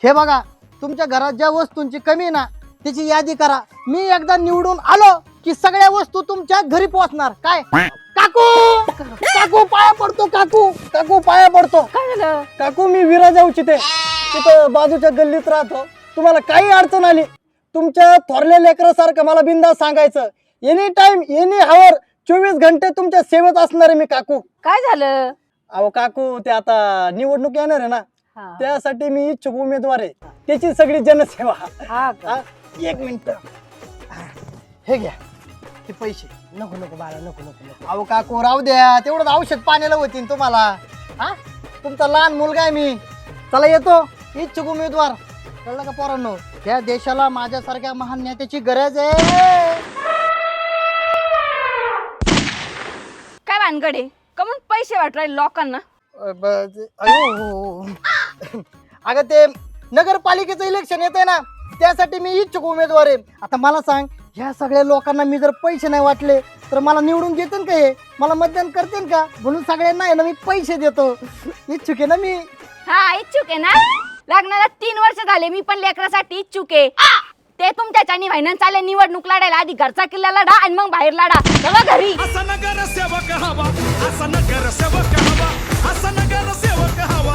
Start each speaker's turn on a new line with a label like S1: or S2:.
S1: हे बघा, तुमच्या घरात ज्या वस्तूंची कमी आहे ना त्याची यादी करा. मी एकदा निवडून आलो की सगळ्या वस्तू तुमच्या घरी पोहोचणार. काय काकू, काकू पाया पडतो, काकू काकू पाया पडतो.
S2: काय झालं?
S1: काकू मी विराजाऊची तिथं बाजूच्या गल्लीत राहतो. तुम्हाला काही अडचण आली तुमच्या थोरल्या लेकरासारखं मला बिंदास सांगायचं. एनी टाइम एनी हावर 24 घंटे तुमच्या सेवेत असणार आहे मी काकू.
S2: काय झालं?
S1: अहो काकू, ते आता निवडणूक येणार आहे ना,
S2: हा.
S1: त्यासाठी मी इच्छुक उमेदवार आहे. त्याची सगळी जनसेवा.
S2: हा का?
S1: एक मिनिट, हे घ्या हे पैसे.
S2: नको नको बाळा, नको नको नको.
S1: अहो काकू राहू द्या, तेवढं औषध पाण्याला होतीन तुम्हाला. हा, तुमचा लहान मुलगा आहे मी. चला येतो, इच्छुक उमेदवार. कळलं का पोरांनो? या देशाला माझ्यासारख्या महान नेत्याची गरज आहे.
S2: काय भानगडे? कमून पैसे वाटरायले लोकांना?
S1: अयो, अगं ते नगरपालिकेचं इलेक्शन येते ना, त्यासाठी मी इच्छुक उमेदवार आहे. आता मला सांग, ह्या सगळ्या लोकांना मी जर पैसे नाही वाटले तर मला निवडून देतील का? हे मला मतदान करतील का? म्हणून सगळ्यांना आहे ना मी पैसे देतो. इच्छुक आहे ना मी.
S2: हा, इच्छुक आहे ना? लग्नाला 3 वर्ष झाले, मी पण लेकरासाठी इच्छुक आहे. ते तुमच्या चानी व्हायनं चालले निवडणूक लढायला. आधी घरचा किल्ला लढा आणि मग बाहेर लढा. चला घरी.
S3: असा नगरसेवक हवा, असा नगरसेवक हवा, असा नगरसेवक हवा.